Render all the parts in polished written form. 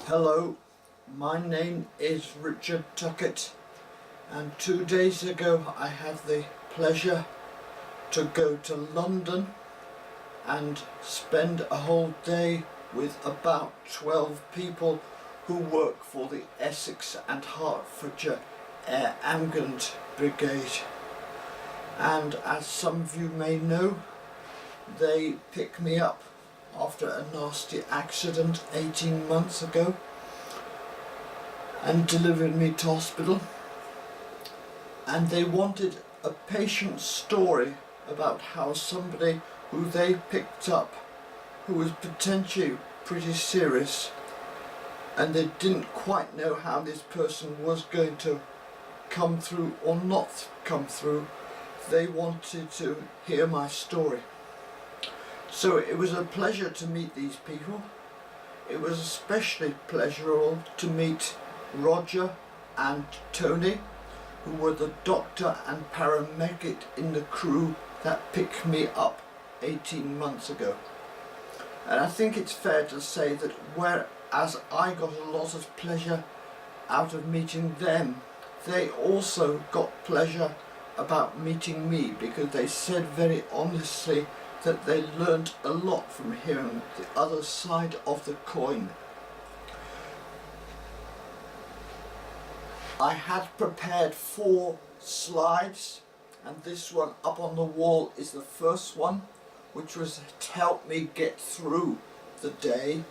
Hello, my name is Richard Tuckett, and 2 days ago I had the pleasure to go to London and spend a whole day with about 12 people who work for the Essex and Hertfordshire Air Ambulance Brigade. And as some of you may know, they picked me up after a nasty accident 18 months ago and delivered me to hospital, and they wanted a patient's story about how somebody who they picked up who was potentially pretty serious, and they didn't quite know how this person was going to come through or not come through. They wanted to hear my story. So it was a pleasure to meet these people. It was especially pleasurable to meet Roger and Tony, who were the doctor and paramedic in the crew that picked me up 18 months ago. And I think it's fair to say that whereas I got a lot of pleasure out of meeting them, they also got pleasure about meeting me, because they said very honestly that they learned a lot from hearing the other side of the coin. I had prepared 4 slides, and this one up on the wall is the first one, which was to help me get through the day,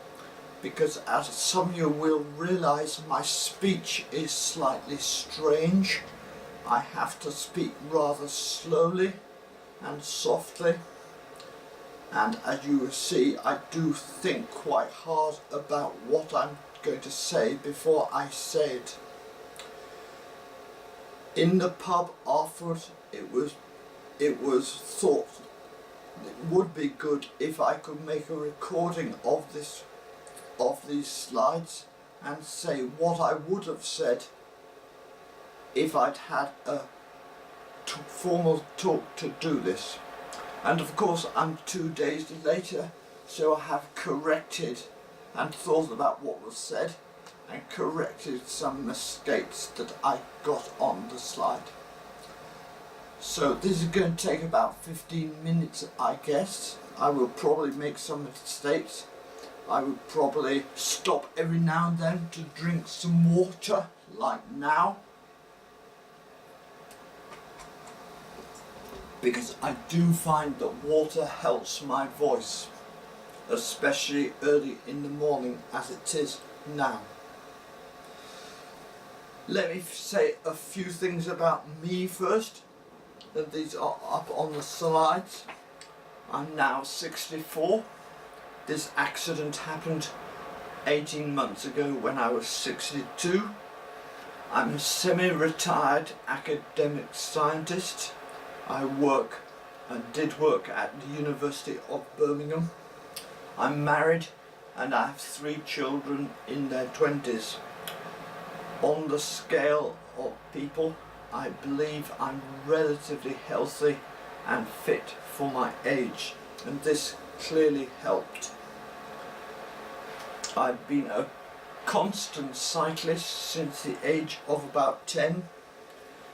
because as some of you will realise, my speech is slightly strange. I have to speak rather slowly and softly. And as you will see, I do think quite hard about what I'm going to say before I say it. In the pub afterwards, it was thought it would be good if I could make a recording of these slides and say what I would have said if I'd had a formal talk to do this. And of course I'm 2 days later, so I have corrected and thought about what was said and corrected some mistakes that I got on the slide. So this is going to take about 15 minutes, I guess. I will probably make some mistakes. I will probably stop every now and then to drink some water, like now, because I do find that water helps my voice, especially early in the morning as it is now. Let me say a few things about me first, and these are up on the slides. I'm now 64. This accident happened 18 months ago when I was 62. I'm a semi-retired academic scientist. I work and did work at the University of Birmingham. I'm married and I have 3 children in their 20s. On the scale of people, I believe I'm relatively healthy and fit for my age, and this clearly helped. I've been a constant cyclist since the age of about 10.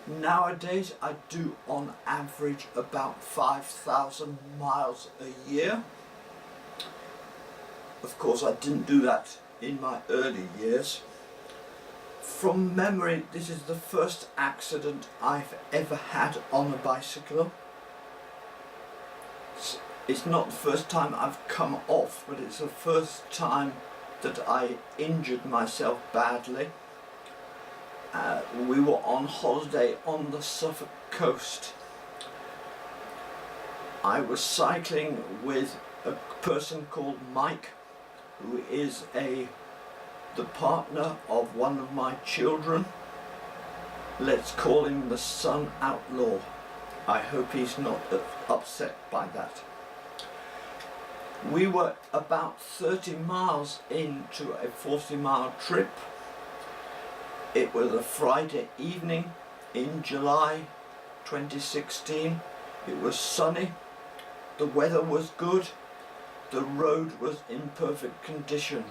Nowadays I do on average about 5,000 miles a year. Of course I didn't do that in my early years. From memory, this is the first accident I've ever had on a bicycle. It's not the first time I've come off, but it's the first time that I injured myself badly. We were on holiday on the Suffolk coast. I was cycling with a person called Mike, who is the partner of one of my children. Let's call him the son outlaw. I hope he's not upset by that. We were about 30 miles into a 40-mile trip. It was a Friday evening in July 2016. It was sunny, the weather was good, the road was in perfect condition.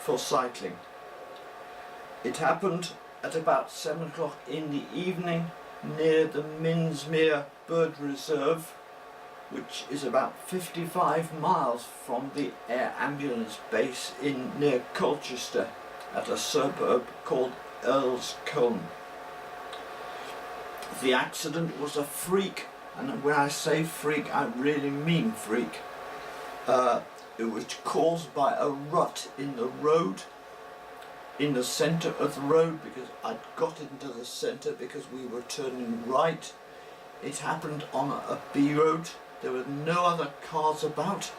for cycling. It happened at about 7 o'clock in the evening near the Minsmere Bird Reserve, which is about 55 miles from the air ambulance base near Colchester, at a suburb called Earl's Colne. The accident was a freak, and when I say freak, I really mean freak. It was caused by a rut in the road, in the centre of the road, because I'd got into the centre because we were turning right. It happened on a B road. There were no other cars about.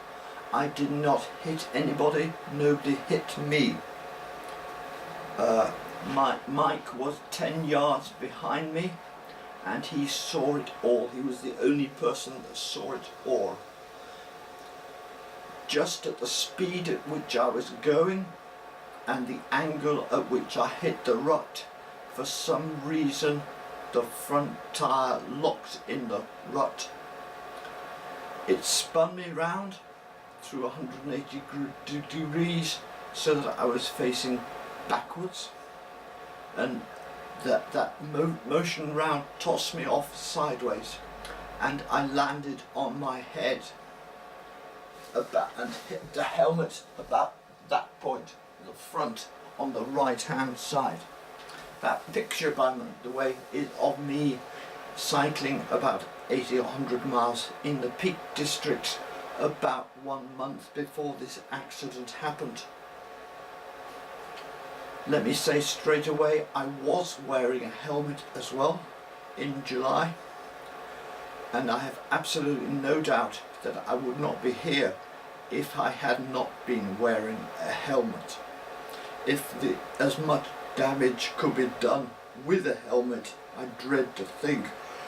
I did not hit anybody. Nobody hit me. Mike was 10 yards behind me, and he saw it all. He was the only person that saw it all. Just at the speed at which I was going and the angle at which I hit the rut, for some reason the front tyre locked in the rut. It spun me round through 180 degrees so that I was facing backwards, and that motion round tossed me off sideways, and I landed on my head and hit the helmet about that point, the front on the right hand side. That picture, by the way, is of me cycling about 80 or 100 miles in the Peak District about 1 month before this accident happened. Let me say straight away, I was wearing a helmet as well in July, and I have absolutely no doubt that I would not be here if I had not been wearing a helmet. If as much damage could be done with a helmet, I dread to think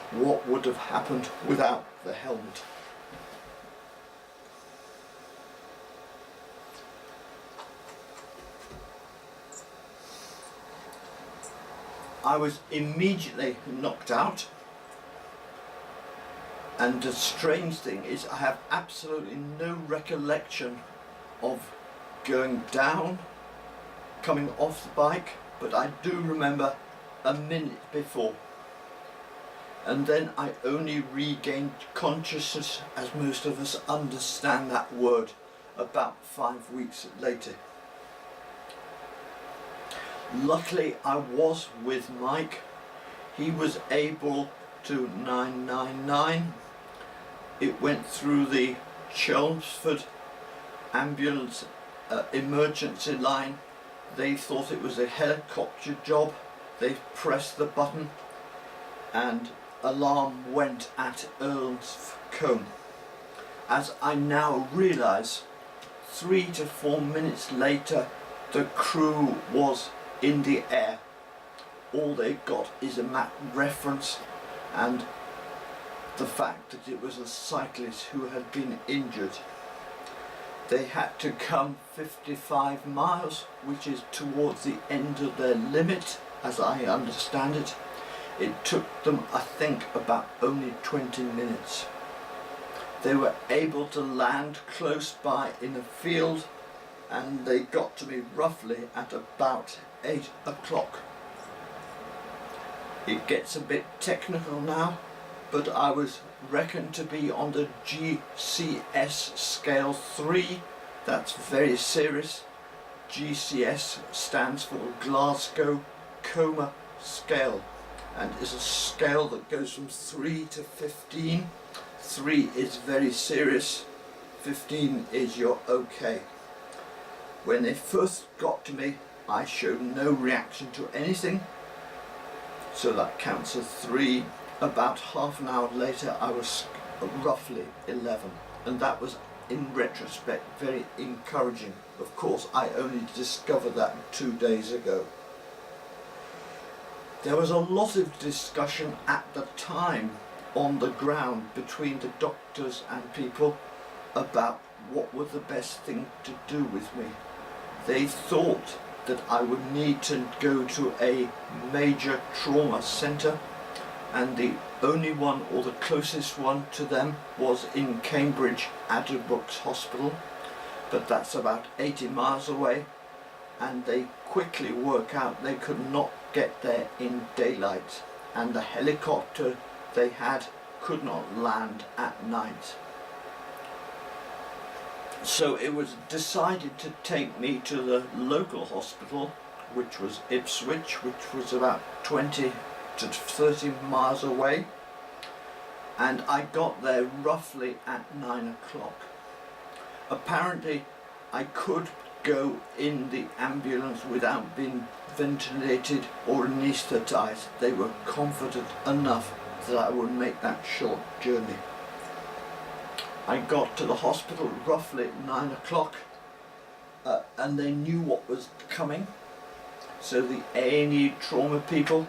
what would have happened without the helmet. I was immediately knocked out, and the strange thing is I have absolutely no recollection of going down, coming off the bike, but I do remember a minute before, and then I only regained consciousness, as most of us understand that word, about 5 weeks later. Luckily I was with Mike. He was able to 999. It went through the Chelmsford ambulance emergency line. They thought it was a helicopter job. They pressed the button and alarm went at Earl's Colne. As I now realise, 3 to 4 minutes later the crew was in the air. All they got is a map reference and the fact that it was a cyclist who had been injured. They had to come 55 miles, which is towards the end of their limit, as I understand it. It took them, I think, about only 20 minutes. They were able to land close by in a field, and they got to me roughly at about 8 o'clock. It gets a bit technical now, but I was reckoned to be on the GCS scale 3. That's very serious. GCS stands for Glasgow Coma Scale, and is a scale that goes from 3 to 15. 3 is very serious, 15 is you're okay. When they first got to me, I showed no reaction to anything, so that counts as 3. About half an hour later I was roughly 11, and that was, in retrospect, very encouraging. Of course, I only discovered that 2 days ago. There was a lot of discussion at the time on the ground between the doctors and people about what was the best thing to do with me. They thought that I would need to go to a major trauma centre, and the only one, or the closest one to them, was in Cambridge Addenbrooke's Hospital, but that's about 80 miles away. and they quickly work out they could not get there in daylight, and the helicopter they had could not land at night. So it was decided to take me to the local hospital, which was Ipswich, which was about 20 to 30 miles away, and I got there roughly at 9 o'clock. Apparently I could go in the ambulance without being ventilated or anaesthetised. They were confident enough that I would make that short journey. I got to the hospital roughly at 9 o'clock and they knew what was coming. So the A&E trauma people,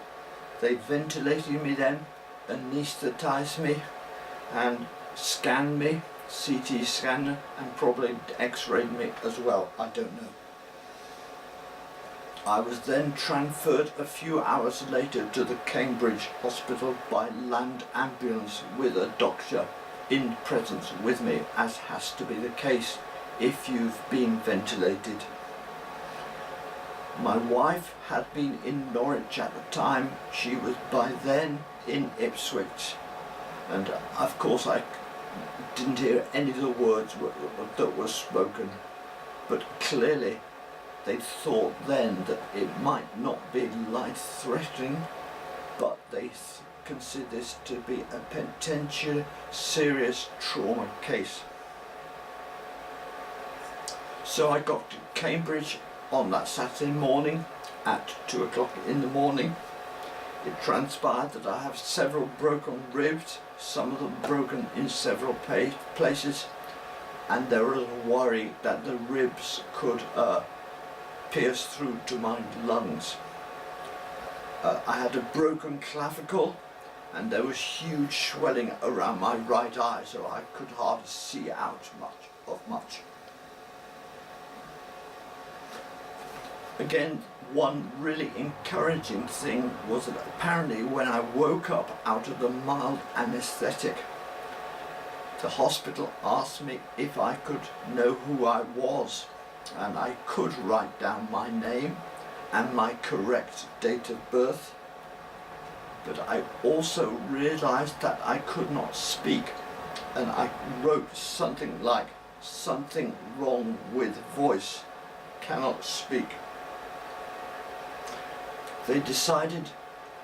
they ventilated me then, anaesthetised me and scanned me, CT scanner, and probably x-rayed me as well, I don't know. I was then transferred a few hours later to the Cambridge hospital by land ambulance with a doctor in presence with me, as has to be the case if you've been ventilated. My wife had been in Norwich at the time. She was by then in Ipswich, and of course I didn't hear any of the words that were spoken, but clearly they thought then that it might not be life-threatening, but they consider this to be a potential serious trauma case. So I got to Cambridge on that Saturday morning at 2 o'clock in the morning. It transpired that I have several broken ribs, some of them broken in several places, and there was a worry that the ribs could pierce through to my lungs. I had a broken clavicle, and there was huge swelling around my right eye, so I could hardly see out much. Again, one really encouraging thing was that apparently when I woke up out of the mild anaesthetic, the hospital asked me if I could know who I was, and I could write down my name and my correct date of birth, but I also realized that I could not speak, and I wrote something like, "Something wrong with voice, cannot speak." They decided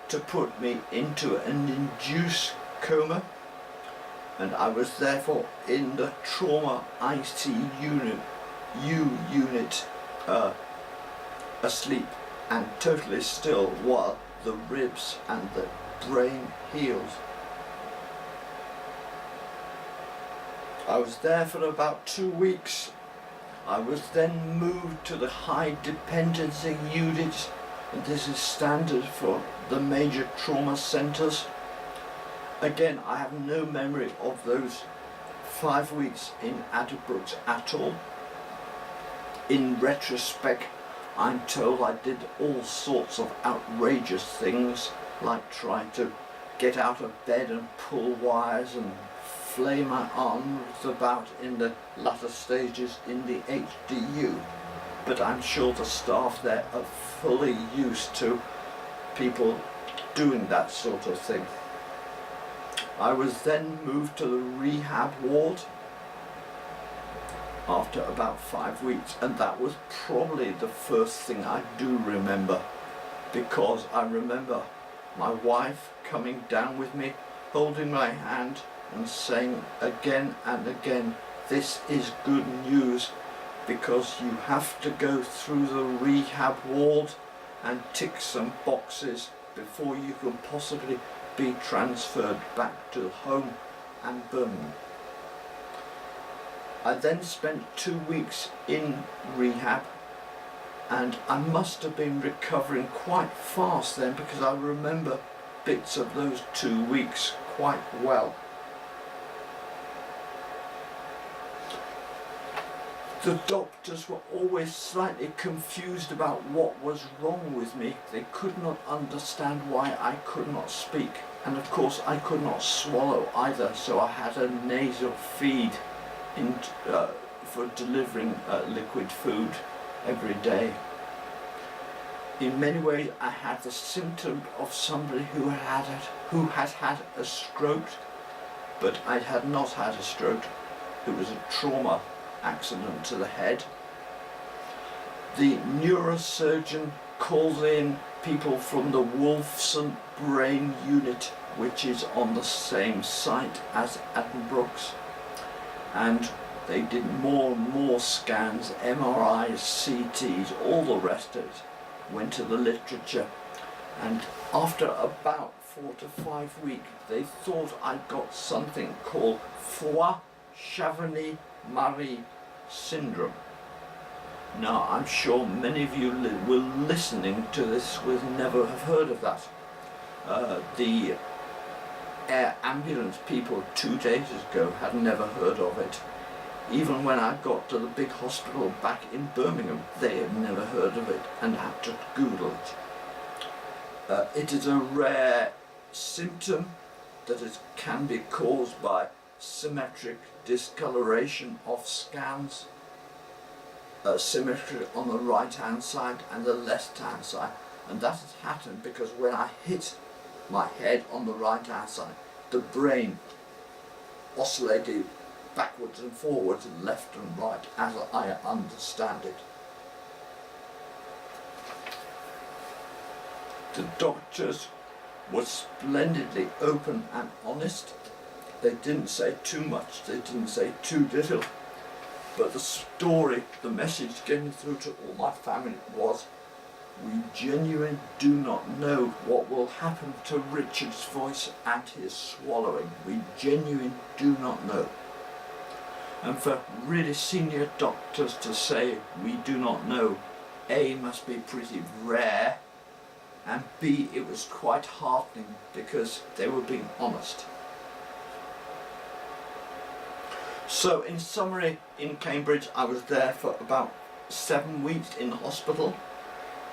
to put me into an induced coma, and I was therefore in the trauma ICU unit, asleep and totally still while the ribs and the brain healed. I was there for about 2 weeks. I was then moved to the high dependency unit, and this is standard for the major trauma centres. Again, I have no memory of those 5 weeks in Addenbrooke's at all. In retrospect, I'm told I did all sorts of outrageous things, like trying to get out of bed and pull wires and flay my arms about in the latter stages in the HDU. But I'm sure the staff there are fully used to people doing that sort of thing. I was then moved to the rehab ward after about 5 weeks, and that was probably the first thing I do remember, because I remember my wife coming down with me, holding my hand and saying again and again, "This is good news, because you have to go through the rehab ward and tick some boxes before you can possibly be transferred back to home and Birmingham." I then spent 2 weeks in rehab, and I must have been recovering quite fast then, because I remember bits of those 2 weeks quite well. The doctors were always slightly confused about what was wrong with me. They could not understand why I could not speak, and of course I could not swallow either, so I had a nasal feed for delivering liquid food every day. In many ways I had the symptom of somebody who had had a stroke, but I had not had a stroke. It was a trauma accident to the head. The neurosurgeon calls in people from the Wolfson Brain Unit, which is on the same site as Addenbrooke's, and they did more and more scans, MRIs, CTs, all the rest of it. Went to the literature, and after about 4 to 5 weeks they thought I'd got something called Foix-Chavigny-Marie syndrome. Now I'm sure many of you will listening to this will never have heard of that. The air ambulance people 2 days ago had never heard of it. Even when I got to the big hospital back in Birmingham, they had never heard of it and had to Google it. It is a rare symptom that can be caused by symmetric discoloration of scans, symmetry on the right hand side and the left hand side, and that has happened because when I hit my head on the right hand side, the brain oscillated backwards and forwards and left and right as I understand it. The doctors were splendidly open and honest. They didn't say too much, they didn't say too little, but the story, the message getting through to all my family was, we genuinely do not know what will happen to Richard's voice and his swallowing. We genuinely do not know. And for really senior doctors to say we do not know, A, must be pretty rare, and B, it was quite heartening because they were being honest. So in summary, in Cambridge I was there for about 7 weeks in hospital.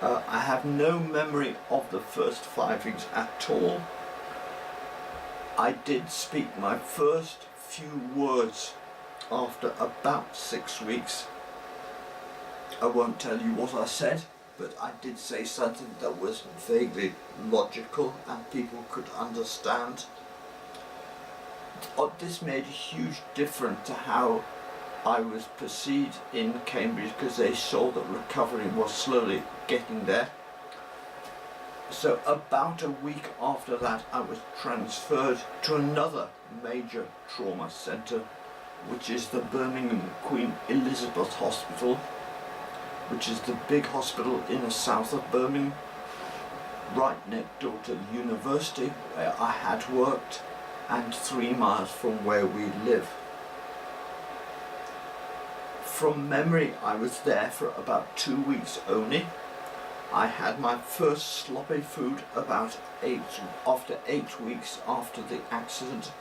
I have no memory of the first 5 weeks at all. I did speak my first few words after about 6 weeks. I won't tell you what I said, but I did say something that was vaguely logical and people could understand. This made a huge difference to how I was perceived in Cambridge because they saw that recovery was slowly getting there. So about a week after that I was transferred to another major trauma centre, which is the Birmingham Queen Elizabeth Hospital, which is the big hospital in the south of Birmingham, right next door to the university where I had worked and 3 miles from where we live. From memory I was there for about 2 weeks only. I had my first sloppy food about 8 weeks after the accident.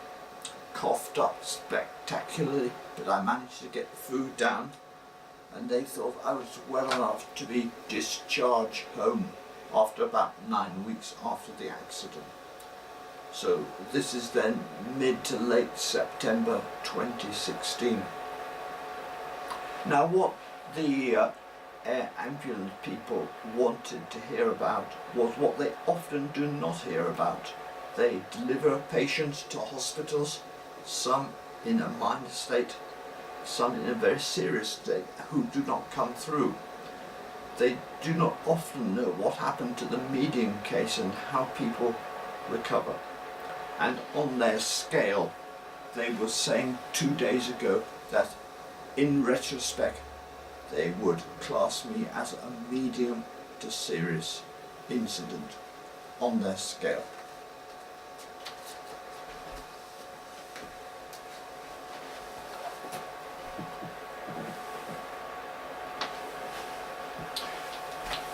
Coughed up spectacularly, but I managed to get the food down, and they thought I was well enough to be discharged home after about 9 weeks after the accident. So this is then mid to late September 2016. Now what the air ambulance people wanted to hear about was what they often do not hear about. They deliver patients to hospitals, some in a minor state, some in a very serious state, who do not come through. They do not often know what happened to the medium case and how people recover. And on their scale, they were saying 2 days ago that in retrospect they would class me as a medium to serious incident on their scale.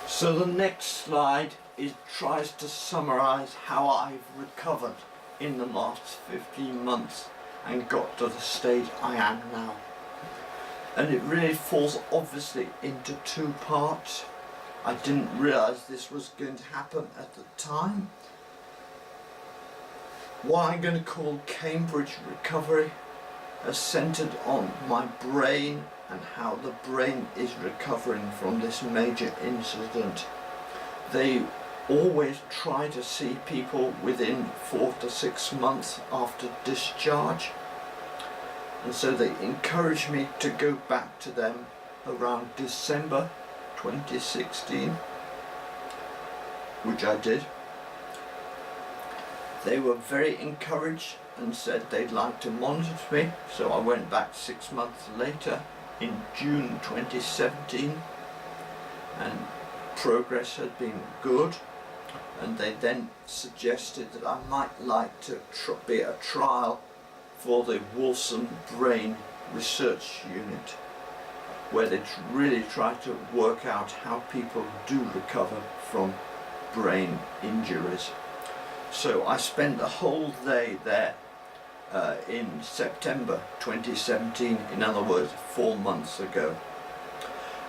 So the next slide tries to summarize how I've recovered in the last 15 months and got to the stage I am now. And it really falls obviously into 2 parts. I didn't realise this was going to happen at the time. What I'm going to call Cambridge recovery is centred on my brain and how the brain is recovering from this major incident. They always try to see people within 4 to 6 months after discharge, and so they encouraged me to go back to them around December 2016, which I did. They were very encouraged and said they'd like to monitor me, so I went back 6 months later in June 2017, and progress had been good, and they then suggested that I might like to be a trial for the Wilson Brain Research Unit, where they really try to work out how people do recover from brain injuries. So I spent a whole day there in September 2017, in other words 4 months ago.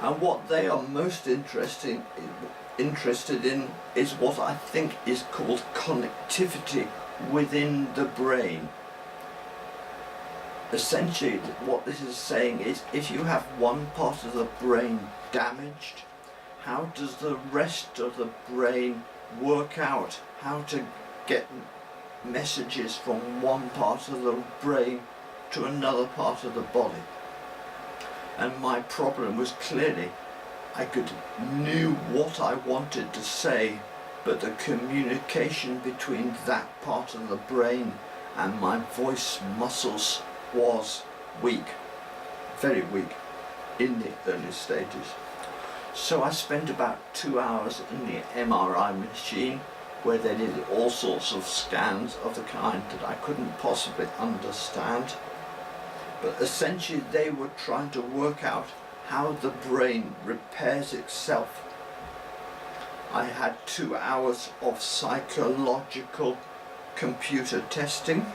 And what they are most interested in is what I think is called connectivity within the brain. Essentially, what this is saying is, if you have one part of the brain damaged, how does the rest of the brain work out how to get messages from one part of the brain to another part of the body? And my problem was clearly I knew what I wanted to say, but the communication between that part of the brain and my voice muscles was weak, very weak, in the early stages. So I spent about 2 hours in the MRI machine, where they did all sorts of scans of the kind that I couldn't possibly understand. But essentially they were trying to work out how the brain repairs itself. I had 2 hours of psychological computer testing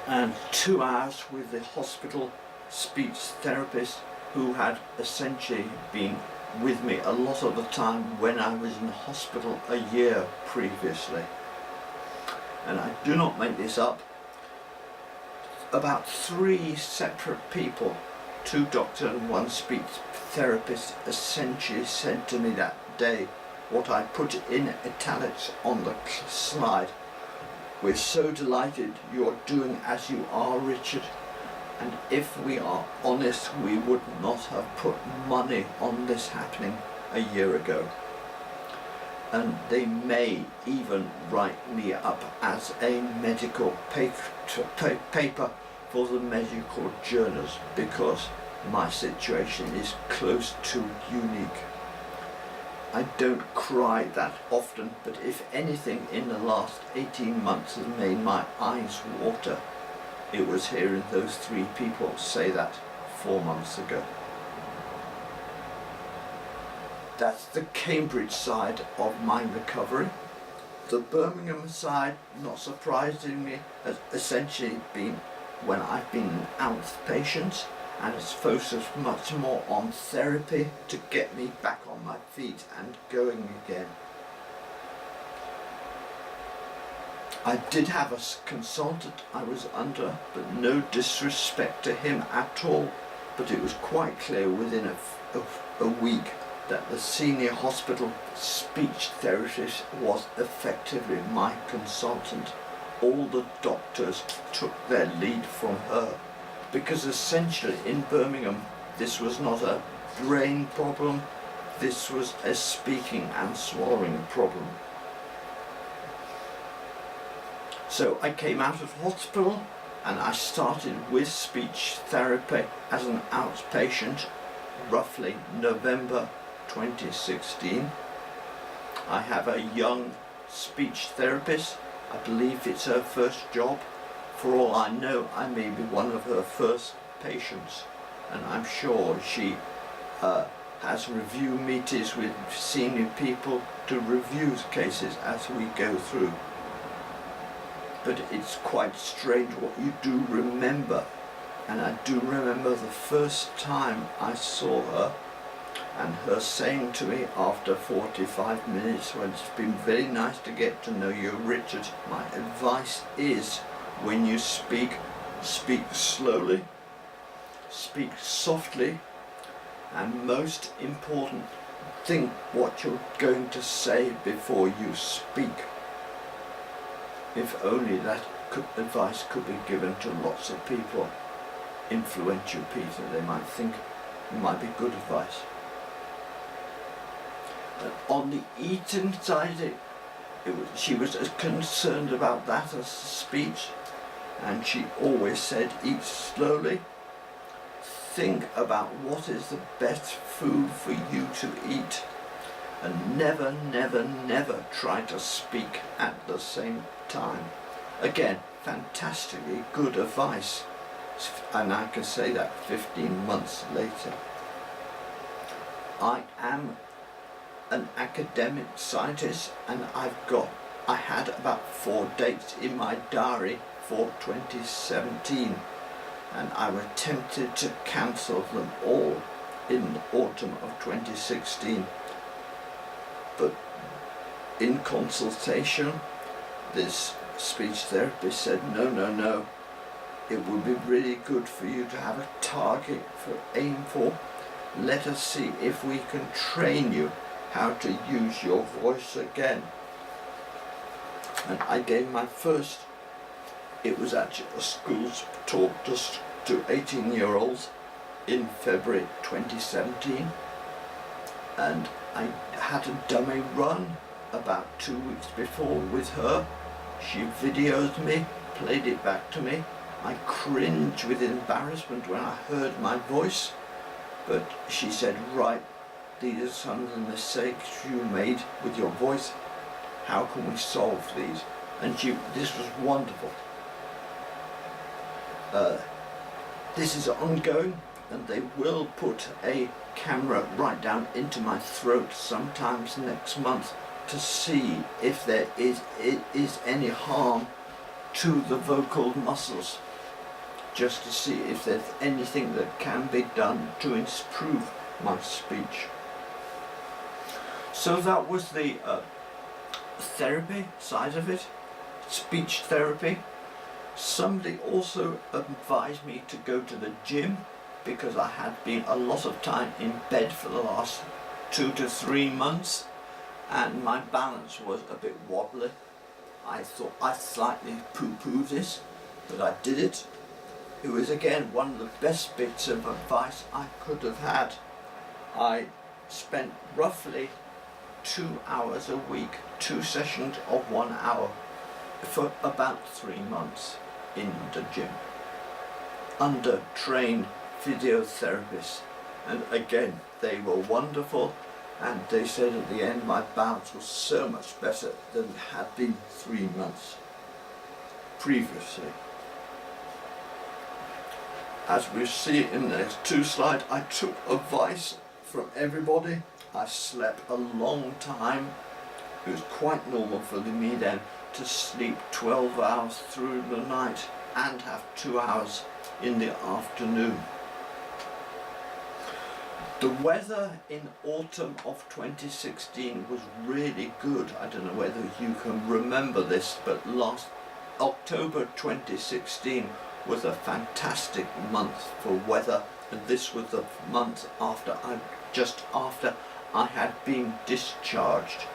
and 2 hours with the hospital speech therapist, who had essentially been with me a lot of the time when I was in hospital a year previously. And I do not make this up, about 3 separate people, 2 doctors and 1 speech therapist, essentially said to me that day what I put in italics on the slide: "We're so delighted you're doing as you are, Richard, and if we are honest, we would not have put money on this happening a year ago." And they may even write me up as a medical paper for the medical journals, because my situation is close to unique. I don't cry that often, but if anything in the last 18 months has made my eyes water, it was hearing those 3 people say that 4 months ago. That's the Cambridge side of my recovery. The Birmingham side, not surprisingly, has essentially been when I've been an outpatient, and it's focused much more on therapy to get me back on my feet and going again. I did have a consultant I was under, but no disrespect to him at all, but it was quite clear within a week that the senior hospital speech therapist was effectively my consultant. All the doctors took their lead from her, because essentially in Birmingham this was not a brain problem, this was a speaking and swallowing problem. So I came out of hospital and I started with speech therapy as an outpatient roughly November 2016. I have a young speech therapist. I believe it's her first job. For all I know, I may be one of her first patients, and I'm sure she has review meetings with senior people to review cases as we go through. But it's quite strange what you do remember, and I do remember the first time I saw her, and her saying to me after 45 minutes, "Well, it's been very nice to get to know you, Richard. My advice is, when you speak, speak slowly, speak softly, and most important, think what you're going to say before you speak. If only that advice could be given to lots of people, influential people. They might think it might be good advice. On the eating side, she was as concerned about that as the speech, and she always said, eat slowly, think about what is the best food for you to eat, and never, never, never try to speak at the same time. Again, fantastically good advice, and I can say that 15 months later. I am an academic scientist, and I had about 4 dates in my diary for 2017, and I was tempted to cancel them all in the autumn of 2016, but in consultation this speech therapist said, no, it would be really good for you to have a target to aim for. Let us see if we can train you how to use your voice again. And I gave my first, it was actually a school's talk just to 18-year-olds in February 2017, and I had a dummy run about 2 weeks before with her. She videoed me, played it back to me. I cringed with embarrassment when I heard my voice, but she said, right, these are some of the mistakes you made with your voice. How can we solve these? And this was wonderful. This is ongoing, and they will put a camera right down into my throat sometimes next month to see if there is any harm to the vocal muscles, just to see if there's anything that can be done to improve my speech. So that was the therapy side of it, speech therapy. Somebody also advised me to go to the gym because I had been a lot of time in bed for the last 2 to 3 months, and my balance was a bit wobbly. I thought I slightly poo-pooed this, but I did it. It was again one of the best bits of advice I could have had. I spent roughly 2 hours a week, 2 sessions of 1 hour for about 3 months in the gym under trained physiotherapists, and again they were wonderful, and they said at the end my balance was so much better than it had been 3 months previously. As we see in the next 2 slides, I took advice from everybody. I slept a long time. It was quite normal for me then to sleep 12 hours through the night and have 2 hours in the afternoon. The weather in autumn of 2016 was really good. I don't know whether you can remember this, but last October 2016 was a fantastic month for weather, and this was the month just after I had been discharged.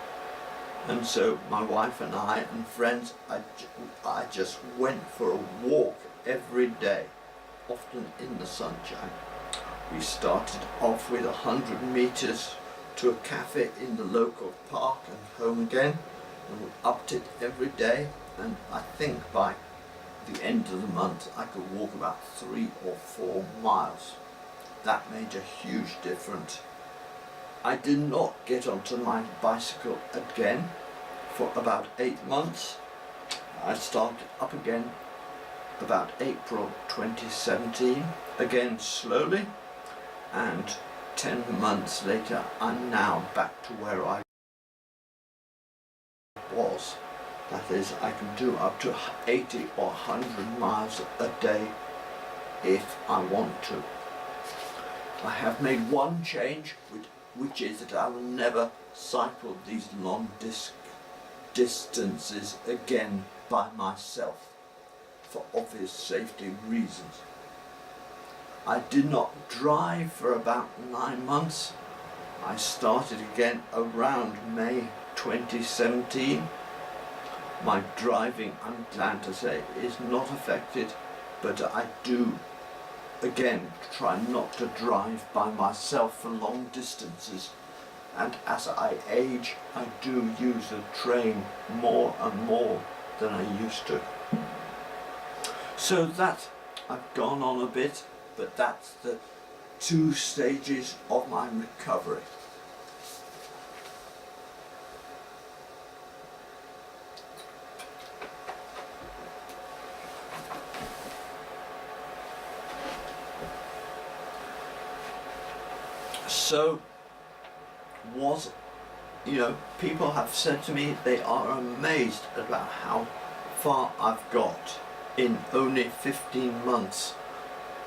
And so my wife and I and friends, I just went for a walk every day, often in the sunshine. We started off with 100 meters to a cafe in the local park and home again, and we upped it every day, and I think by the end of the month I could walk about 3 or 4 miles. That made a huge difference. I did not get onto my bicycle again for about 8 months. I started up again about April 2017, again slowly, and 10 months later I'm now back to where I was. That is, I can do up to 80 or 100 miles a day if I want to. I have made one change, which is that I will never cycle these long distances again by myself, for obvious safety reasons. I did not drive for about 9 months, I started again around May 2017. My driving, I'm glad to say, is not affected, but I do again try not to drive by myself for long distances, and as I age I do use the train more and more than I used to. So that, I've gone on a bit, but that's the 2 stages of my recovery. So, people have said to me they are amazed about how far I've got in only 15 months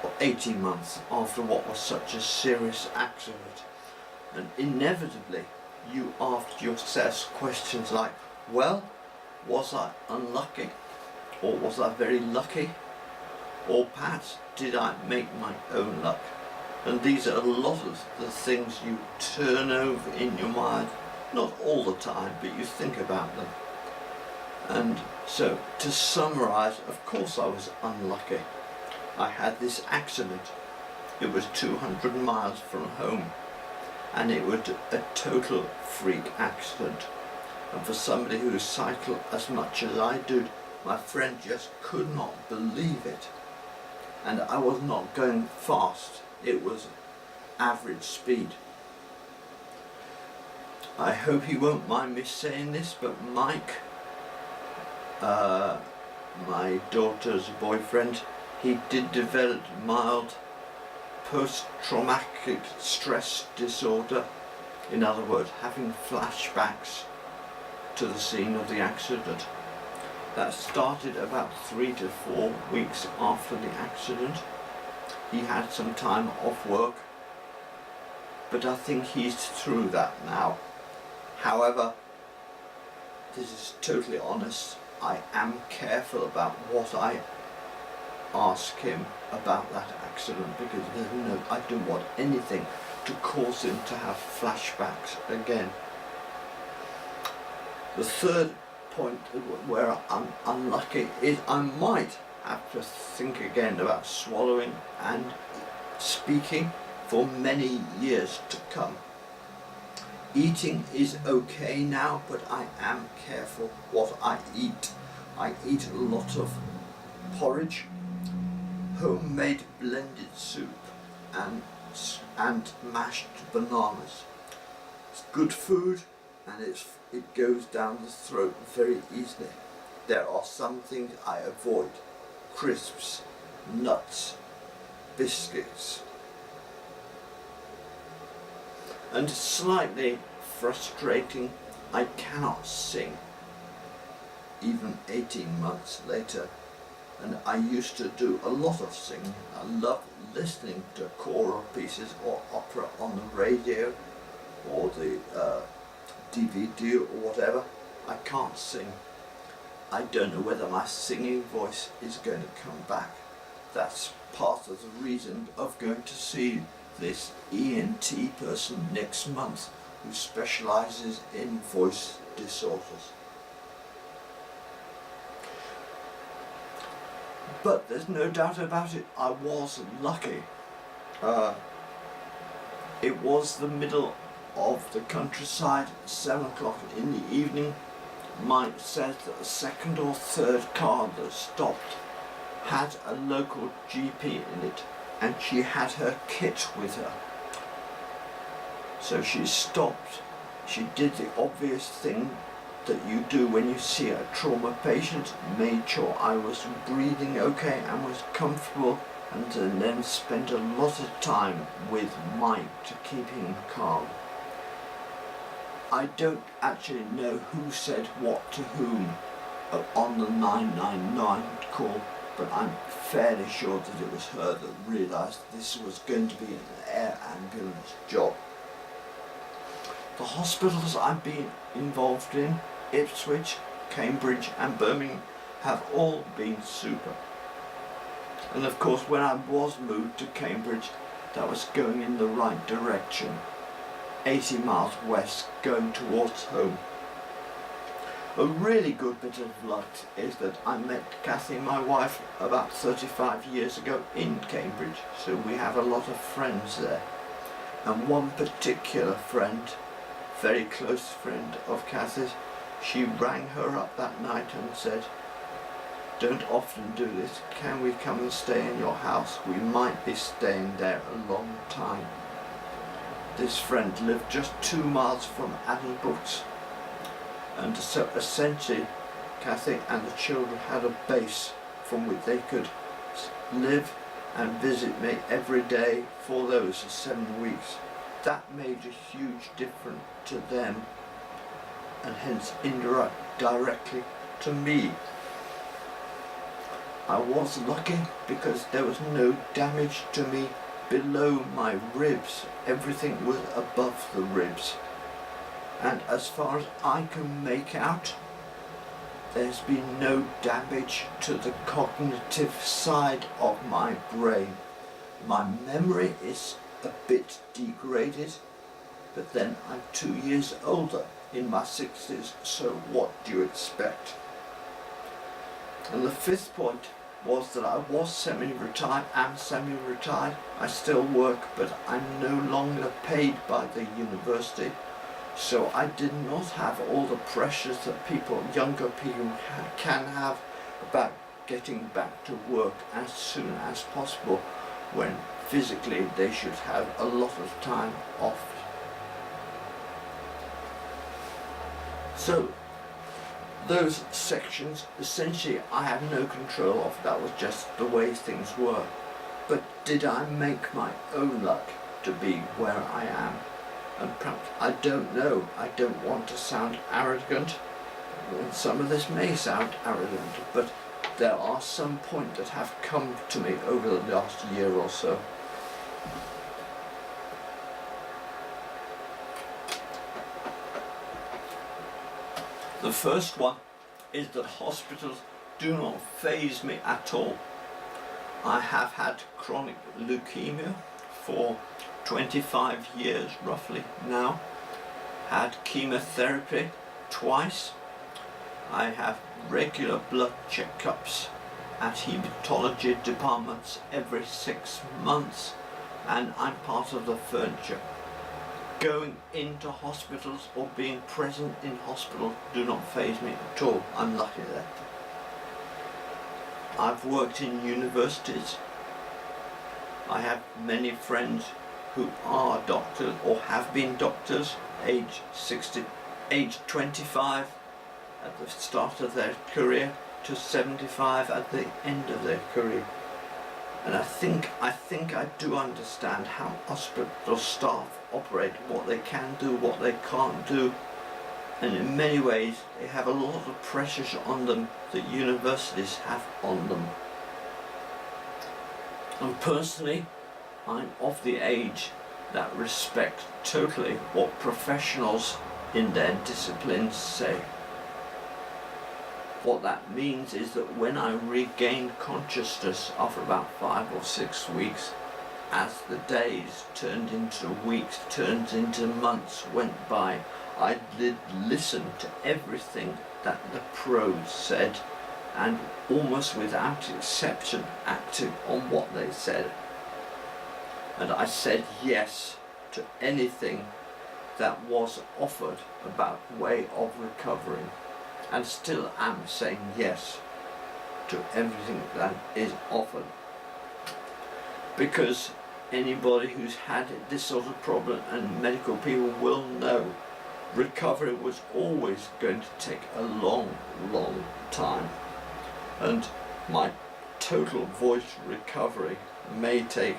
or 18 months after what was such a serious accident. And inevitably you ask yourself questions like, well, was I unlucky? Or was I very lucky? Or perhaps did I make my own luck? And these are a lot of the things you turn over in your mind, not all the time, but you think about them. And so, to summarise, of course I was unlucky. I had this accident. It was 200 miles from home, and it was a total freak accident. And for somebody who cycled as much as I did, my friend just could not believe it. And I was not going fast. It was average speed. I hope he won't mind me saying this, but Mike, my daughter's boyfriend, he did develop mild post-traumatic stress disorder. In other words, having flashbacks to the scene of the accident. That started about 3 to 4 weeks after the accident. He had some time off work, but I think he's through that now. However, this is totally honest, I am careful about what I ask him about that accident, because I don't want anything to cause him to have flashbacks again. The third point where I'm unlucky is I might have to think again about swallowing and speaking for many years to come. Eating is okay now, but I am careful what I eat. I eat a lot of porridge, homemade blended soup, and mashed bananas. It's good food, and it goes down the throat very easily. There are some things I avoid: crisps, nuts, biscuits. And slightly frustrating, I cannot sing, even 18 months later. And I used to do a lot of singing. I love listening to choral pieces or opera on the radio or the DVD or whatever. I can't sing. I don't know whether my singing voice is going to come back. That's part of the reason of going to see this ENT person next month who specialises in voice disorders. But there's no doubt about it, I was lucky. It was the middle of the countryside, 7 o'clock in the evening. Mike said that the second or third car that stopped had a local GP in it, and she had her kit with her. So she stopped. She did the obvious thing that you do when you see a trauma patient, made sure I was breathing okay and was comfortable, and then spent a lot of time with Mike to keep him calm. I don't actually know who said what to whom on the 999 call, but I'm fairly sure that it was her that realised this was going to be an air ambulance job. The hospitals I've been involved in, Ipswich, Cambridge and Birmingham, have all been super. And of course when I was moved to Cambridge, that was going in the right direction. 80 miles west going towards home. A really good bit of luck is that I met Kathy, my wife, about 35 years ago in Cambridge, so we have a lot of friends there. And one particular friend, very close friend of Kathy's, she rang her up that night and said, "Don't often do this, can we come and stay in your house? We might be staying there a long time." This friend lived just 2 miles from Addenbrooke's, and so essentially Kathy and the children had a base from which they could live and visit me every day for those 7 weeks. That made a huge difference to them, and hence indirectly to me. I was lucky because there was no damage to me below my ribs. Everything was above the ribs. And as far as I can make out, there's been no damage to the cognitive side of my brain. My memory is a bit degraded, but then I'm 2 years older, in my 60s, so what do you expect? And the fifth point was that I was semi-retired, am semi-retired. I still work, but I'm no longer paid by the university. So I did not have all the pressures that younger people can have about getting back to work as soon as possible, when physically they should have a lot of time off. So those sections, essentially I have no control of. That was just the way things were. But did I make my own luck to be where I am? And perhaps, I don't know, I don't want to sound arrogant, and some of this may sound arrogant, but there are some points that have come to me over the last year or so. The first one is that hospitals do not faze me at all. I have had chronic leukemia for 25 years roughly now, had chemotherapy twice, I have regular blood checkups at haematology departments every 6 months, and I'm part of the furniture. Going into hospitals or being present in hospital do not faze me at all. I'm lucky there. I've worked in universities. I have many friends who are doctors or have been doctors, age 25 at the start of their career to 75 at the end of their career. And I think I do understand how hospital staff operate, what they can do, what they can't do, and in many ways they have a lot of pressures on them that universities have on them. And personally, I'm of the age that respect totally what professionals in their disciplines say. What that means is that when I regained consciousness after about 5 or 6 weeks, as the days turned into weeks, turned into months, went by, I did listen to everything that the pros said, and almost without exception acted on what they said. And I said yes to anything that was offered about way of recovering, and still am saying yes to everything that is offered. Because anybody who's had this sort of problem, and medical people will know, recovery was always going to take a long, long time. And my total voice recovery may take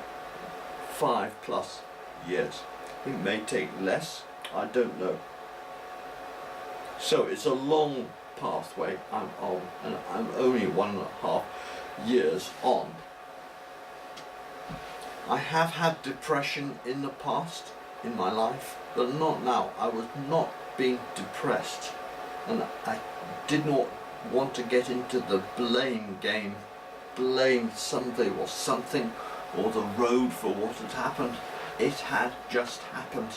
5+ years. It may take less, I don't know. So it's a long pathway I'm on, and I'm only 1.5 years on. I have had depression in the past in my life, but not now. I was not being depressed, and I did not want to get into the blame game, blame somebody or something or the road for what had happened. It had just happened,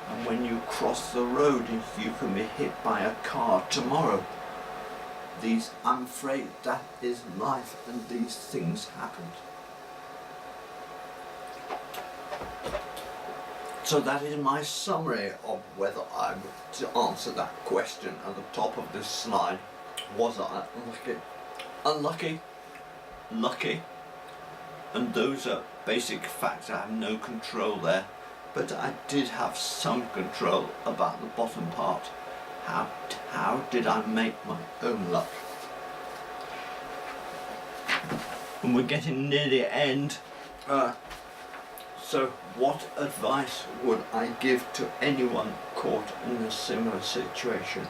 And when you cross the road, you can be hit by a car tomorrow. I'm afraid that is life, and these things happened. So that is my summary of whether I were to answer that question at the top of this slide. Was I unlucky? Unlucky? Lucky? And those are basic facts. I have no control there, but I did have some control about the bottom part. How did I make my own luck? And we're getting near the end. So what advice would I give to anyone caught in a similar situation?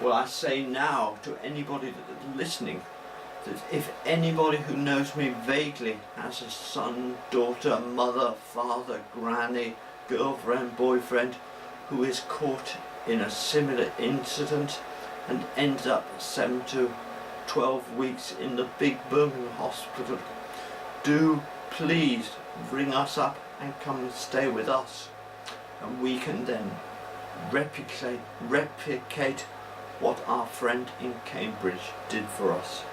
Well, I say now to anybody that is listening that if anybody who knows me vaguely has a son, daughter, mother, father, granny, girlfriend, boyfriend who is caught in a similar incident and ends up 7 to 12 weeks in the big Birmingham hospital, do please ring us up and come and stay with us, and we can then replicate what our friend in Cambridge did for us.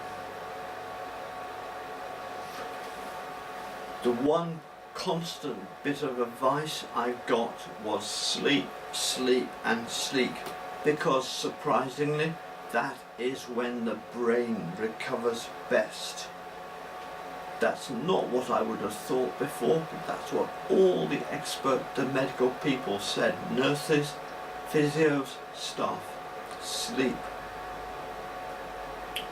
The one constant bit of advice I got was sleep, sleep and sleep, because surprisingly that is when the brain recovers best. That's not what I would have thought before, but that's what all the medical people said. Nurses, physios, staff, sleep.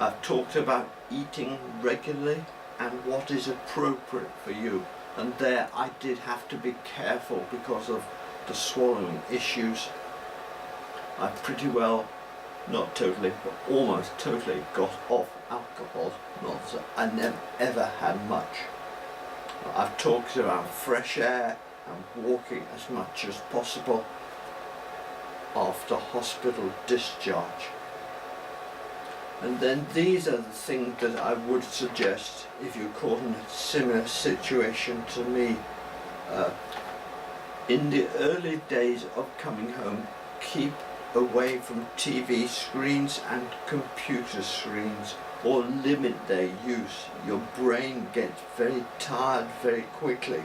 I've talked about eating regularly and what is appropriate for you. And there I did have to be careful because of the swallowing issues. I pretty well, not totally, but almost totally got off alcohol. Not that I never ever had much. I've talked about fresh air and walking as much as possible after hospital discharge. And then these are the things that I would suggest if you're caught in a similar situation to me. In the early days of coming home, keep away from TV screens and computer screens, or limit their use. Your brain gets very tired very quickly.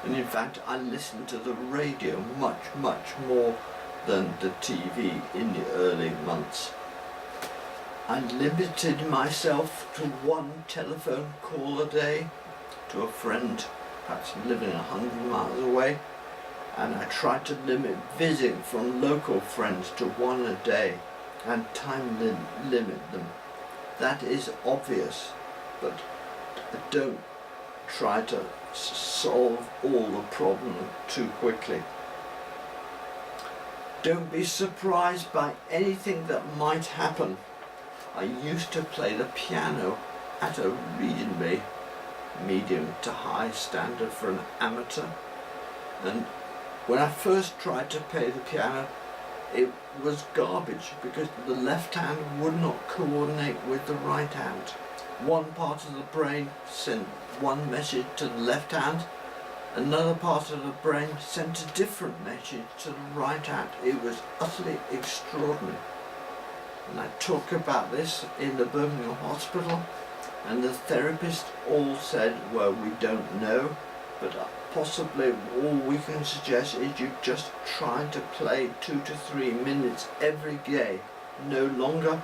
And in fact, I listened to the radio much more than the TV in the early months. I limited myself to one telephone call a day to a friend, perhaps living 100 miles away, and I tried to limit visiting from local friends to one a day and time limit them. That is obvious, but don't try to solve all the problem too quickly. Don't be surprised by anything that might happen. I used to play the piano at a reasonably medium to high standard for an amateur, and when I first tried to play the piano it was garbage because the left hand would not coordinate with the right hand. One part of the brain sent one message to the left hand, another part of the brain sent a different message to the right hand. It was utterly extraordinary. And I talk about this in the Birmingham hospital, and the therapists all said, well, we don't know, but possibly all we can suggest is you just try to play 2 to 3 minutes every day, no longer,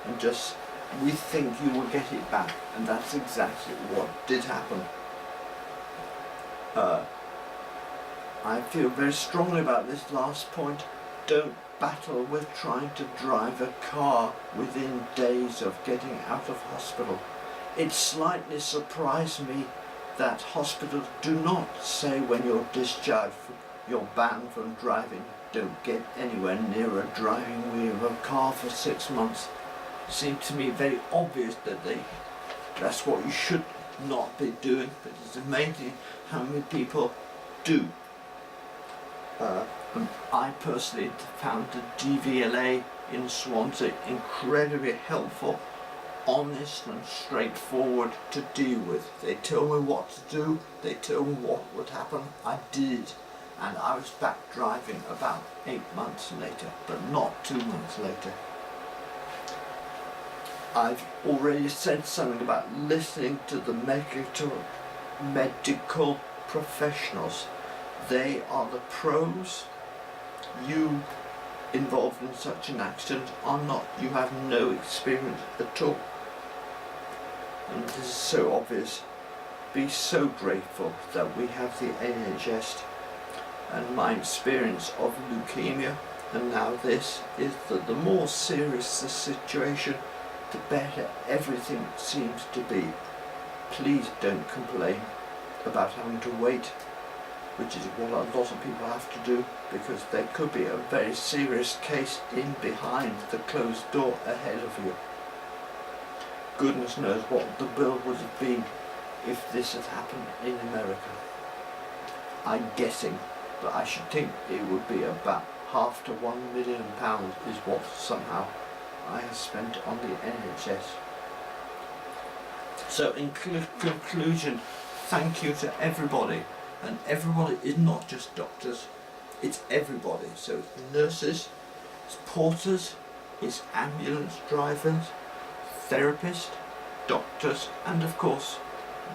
and just we think you will get it back. And that's exactly what did happen. I feel very strongly about this last point. Don't battle with trying to drive a car within days of getting out of hospital. It slightly surprised me that hospitals do not say when you're discharged, you're banned from driving. Don't get anywhere near a driving wheel of a car for 6 months. It seemed to me very obvious that that's what you should not be doing, but it's amazing how many people do. I personally found the DVLA in Swansea incredibly helpful, honest and straightforward to deal with. They tell me what to do, they tell me what would happen, I did it, and I was back driving about 8 months later, but not 2 months later. I've already said something about listening to the medical professionals. They are the pros. You involved in such an accident are not. You have no experience at all. And this is so obvious. Be so grateful that we have the NHS. And my experience of leukemia and now this is that the more serious the situation, the better everything seems to be. Please don't complain about having to wait, which is what a lot of people have to do, because there could be a very serious case in behind the closed door ahead of you. Goodness knows what the bill would have been if this had happened in America. I'm guessing, but I should think it would be about £500,000 to £1 million is what somehow I have spent on the NHS. So in conclusion, thank you to everybody, and everybody is not just doctors, it's everybody. So it's nurses, it's porters, it's ambulance drivers, therapists, doctors, and of course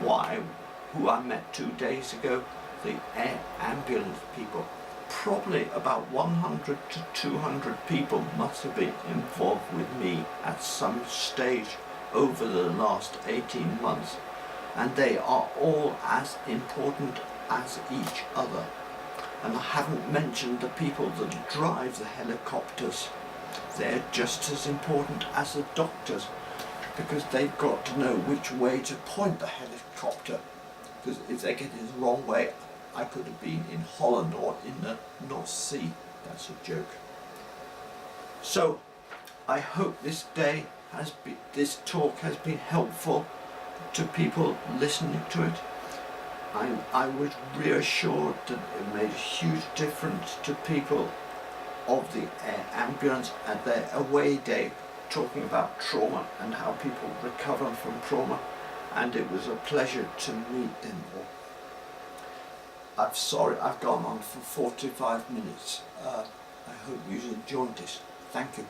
who I met 2 days ago, the air ambulance people. Probably about 100 to 200 people must have been involved with me at some stage over the last 18 months, and they are all as important as each other. And I haven't mentioned the people that drive the helicopters. They're just as important as the doctors, because they've got to know which way to point the helicopter, because if they get it the wrong way, I could have been in Holland or in the North Sea. That's a joke. So I hope this talk has been helpful to people listening to it. I was reassured that it made a huge difference to people of the air ambulance at their away day, talking about trauma and how people recover from trauma, and it was a pleasure to meet them all. I'm sorry I've gone on for 45 minutes. I hope you enjoyed this. Thank you.